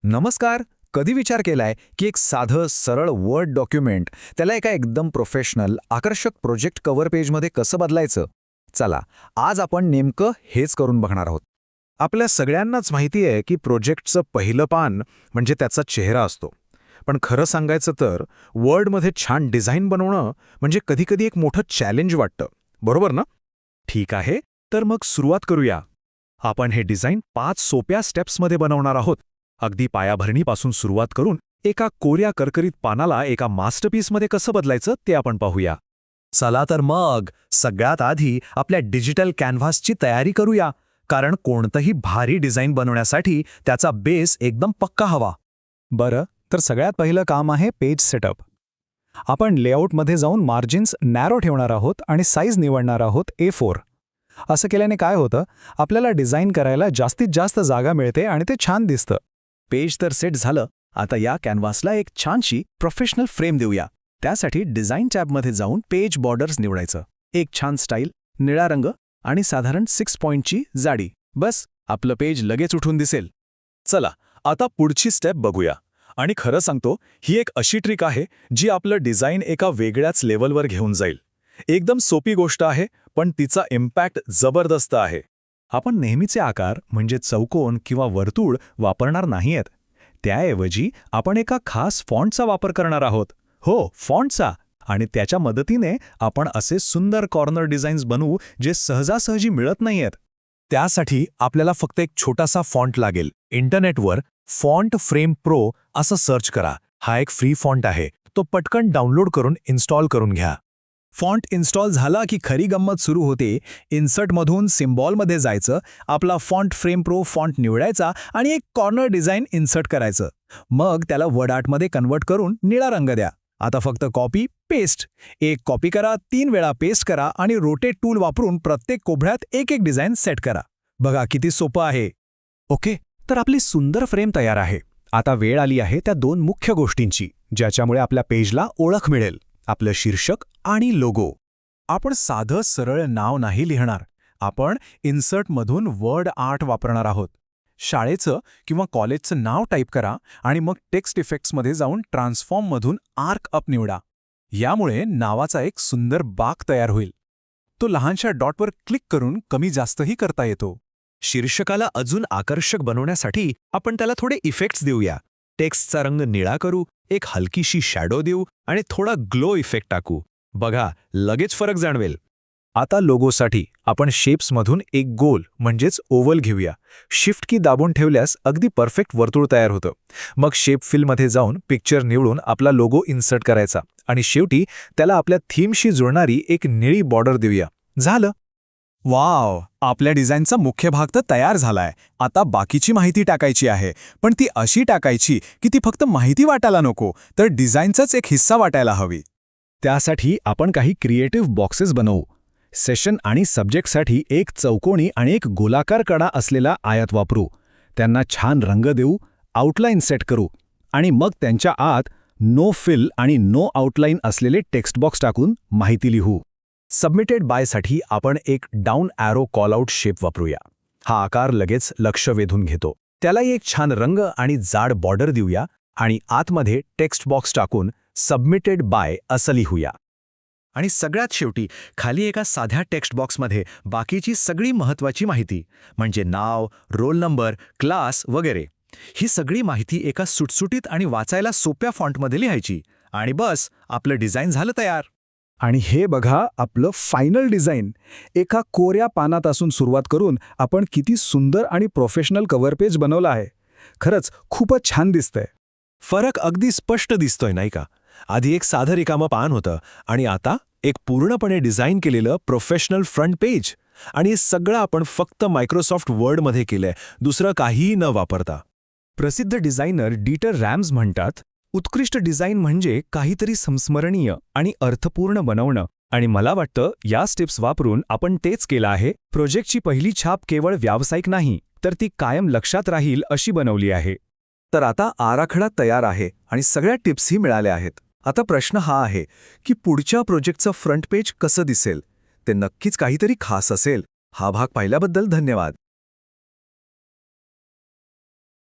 नमस्कार. कधी विचार केलाय की एक साधं सरळ वर्ड डॉक्युमेंट त्याला एका एकदम प्रोफेशनल आकर्षक प्रोजेक्ट कव्हर पेजमध्ये कसं बदलायचं? चला, आज आपण नेमकं हेच करून बघणार आहोत. आपल्या सगळ्यांनाच माहिती आहे की प्रोजेक्टचं पहिलं पान म्हणजे त्याचा चेहरा असतो. पण खरं सांगायचं तर वर्डमध्ये छान डिझाईन बनवणं म्हणजे कधीकधी एक मोठं चॅलेंज वाटतं, बरोबर ना? ठीक आहे, तर मग सुरुवात करूया. आपण हे डिझाईन 5 सोप्या स्टेप्समध्ये बनवणार आहोत. अगदी पायाभरणीपासून सुरुवात करून एका कोऱ्या करकरीत पानाला एका मास्टरपीसमध्ये कसं बदलायचं ते आपण पाहूया. चला तर मग सगळ्यात आधी आपल्या डिजिटल कॅनव्हासची तयारी करूया, कारण कोणतंही भारी डिझाईन बनवण्यासाठी त्याचा बेस एकदम पक्का हवा. बरं, तर सगळ्यात पहिलं काम आहे पेज सेटअप. आपण लेआउटमध्ये जाऊन मार्जिन्स नॅरो ठेवणार आहोत आणि साईज निवडणार आहोत A4. असं केल्याने काय होतं, आपल्याला डिझाईन करायला जास्तीत जास्त जागा मिळते आणि ते छान दिसतं. पेज तर सेट झालं. आता या कॅनव्हासला एक छानशी प्रोफेशनल फ्रेम देऊया. त्यासाठी डिझाईन टॅबमध्ये जाऊन पेज बॉर्डर्स निवडायचं. एक छान स्टाईल, निळा रंग आणि साधारण 6 पॉईंटची जाडी. बस, आपलं पेज लगेच उठून दिसेल. चला, आता पुढची स्टेप बघूया. आणि खरं सांगतो, ही एक अशी ट्रिक आहे जी आपलं डिझाईन एका वेगळ्याच लेवलवर घेऊन जाईल. एकदम सोपी गोष्ट आहे, पण तिचा इम्पॅक्ट जबरदस्त आहे. आपण नेहमीचे आकार म्हणजे चौकोन किंवा वर्तुळ वापरणार नाहीयेत. त्याऐवजी आपण एका खास फॉन्टचा वापर करणार आहोत. हो, फॉन्टचा. आणि त्याच्या मदतीने आपण असे सुंदर कॉर्नर डिझाईन्स बनवू जे सहजासहजी मिळत नाहीयेत. त्यासाठी आपल्याला फक्त एक छोटासा फॉन्ट लागेल. इंटरनेटवर फॉन्ट फ्रेम प्रो असं सर्च करा. हा एक फ्री फॉन्ट आहे. तो पटकन डाउनलोड करून इन्स्टॉल करून घ्या. फॉन्ट इन्स्टॉल झाला की खरी गंमत सुरू होते. इन्सर्टमधून सिम्बॉलमध्ये जायचं, आपला फॉन्ट फ्रेम प्रो फॉन्ट निवडायचा आणि एक कॉर्नर डिझाईन इन्सर्ट करायचं. मग त्याला वर्ड आर्टमध्ये कन्वर्ट करून निळा रंग द्या. आता फक्त कॉपी पेस्ट. एक कॉपी करा, 3 वेळा पेस्ट करा आणि रोटेट टूल वापरून प्रत्येक कोपऱ्यात एक एक डिझाईन सेट करा. बघा किती सोपं आहे. ओके, तर आपली सुंदर फ्रेम तयार आहे. आता वेळ आली आहे त्या 2 मुख्य गोष्टींची, ज्याच्यामुळे आपल्या पेजला ओळख मिळेल. आपलं शीर्षक आणि लोगो. आपण साधं सरळ नाव नाही लिहिणार. आपण इन्सर्टमधून वर्ड आर्ट वापरणार आहोत. शाळेचं किंवा कॉलेजचं नाव टाईप करा आणि मग टेक्स्ट इफेक्ट्समध्ये जाऊन ट्रान्सफॉर्ममधून आर्क अप निवडा. यामुळे नावाचा एक सुंदर बाक तयार होईल. तो लहानशा डॉटवर क्लिक करून कमी जास्तही करता येतो. शीर्षकाला अजून आकर्षक बनवण्यासाठी आपण त्याला थोडे इफेक्ट्स देऊया. टेक्स्टचा रंग निळा करू, एक हलकीशी शॅडो देऊ आणि थोडा ग्लो इफेक्ट टाकू. बघा, लगेच फरक जाणवेल. आता लोगोसाठी आपण शेप्समधून एक गोल म्हणजेच ओव्हल घेऊया. शिफ्ट की दाबून ठेवल्यास अगदी परफेक्ट वर्तुळ तयार होतं. मग शेप फिलमध्ये जाऊन पिक्चर निवडून आपला लोगो इन्सर्ट करायचा आणि शेवटी त्याला आपल्या थीमशी जुळणारी एक निळी बॉर्डर देऊया. झालं. वाव, आपल्या डिझाईनचा मुख्य भाग तर तयार झालाय. आता बाकीची माहिती टाकायची आहे, पण ती अशी टाकायची की ती फक्त माहिती वाटायला नको, तर डिझाईनचाच एक हिस्सा वाटायला हवी. त्यासाठी आपण काही क्रिएटिव्ह बॉक्सेस बनवू. सेशन आणि सब्जेक्टसाठी एक चौकोनी आणि एक गोलाकार कडा असलेला आयत वापरू. त्यांना छान रंग देऊ, आउटलाईन सेट करू आणि मग त्यांच्या आत नो फिल आणि नो आउटलाईन असलेले टेक्स्ट बॉक्स टाकून माहिती लिहू. सबमिटेड बायसाठी आपण एक डाऊन ॲरो कॉलआउट शेप वापरूया. हा आकार लगेच लक्ष वेधून घेतो. त्यालाही एक छान रंग आणि जाड बॉर्डर देऊया आणि आतमध्ये टेक्स्ट बॉक्स टाकून सबमिटेड बाय असं लिहूया. आणि सगळ्यात शेवटी खाली एका साध्या टेक्स्ट बॉक्समध्ये बाकीची सगळी महत्त्वाची माहिती म्हणजे नाव, रोल नंबर, क्लास वगैरे. ही सगळी माहिती एका सुटसुटीत आणि वाचायला सोप्या फॉन्टमध्ये लिहायची आणि बस, आपलं डिझाईन झालं तयार. आणि हे बघा आपलं फायनल डिझाईन. एका कोऱ्या पानापासून सुरुवात करून आपण किती सुंदर आणि प्रोफेशनल कव्हर पेज बनवलं आहे. खरंच खूपच छान दिसतंय. फरक अगदी स्पष्ट दिसतोय नाही का? आधी एक साधं रिकामं पान होतं आणि आता एक पूर्णपणे डिझाईन केलेलं प्रोफेशनल फ्रंट पेज. आणि हे सगळं आपण फक्त मायक्रोसॉफ्ट वर्डमध्ये केलंय, दुसरं काहीही न वापरता. प्रसिद्ध डिझायनर डीटर रॅम्स म्हणतात, उत्कृष्ट डिझाईन म्हणजे काहीतरी संस्मरणीय आणि अर्थपूर्ण बनवणं. आणि मला वाटतं या स्टेप्स वापरून आपण तेच केलं आहे. प्रोजेक्टची पहिली छाप केवळ व्यावसायिक नाही, तर ती कायम लक्षात राहील अशी बनवली आहे. तर आता आराखडा तयार आहे आणि सगळ्या टिप्सही मिळाल्या आहेत. आता प्रश्न हा आहे की पुढच्या प्रोजेक्टचं फ्रंट पेज कसं दिसेल? ते नक्कीच काहीतरी खास असेल. हा भाग पाहिल्याबद्दल धन्यवाद.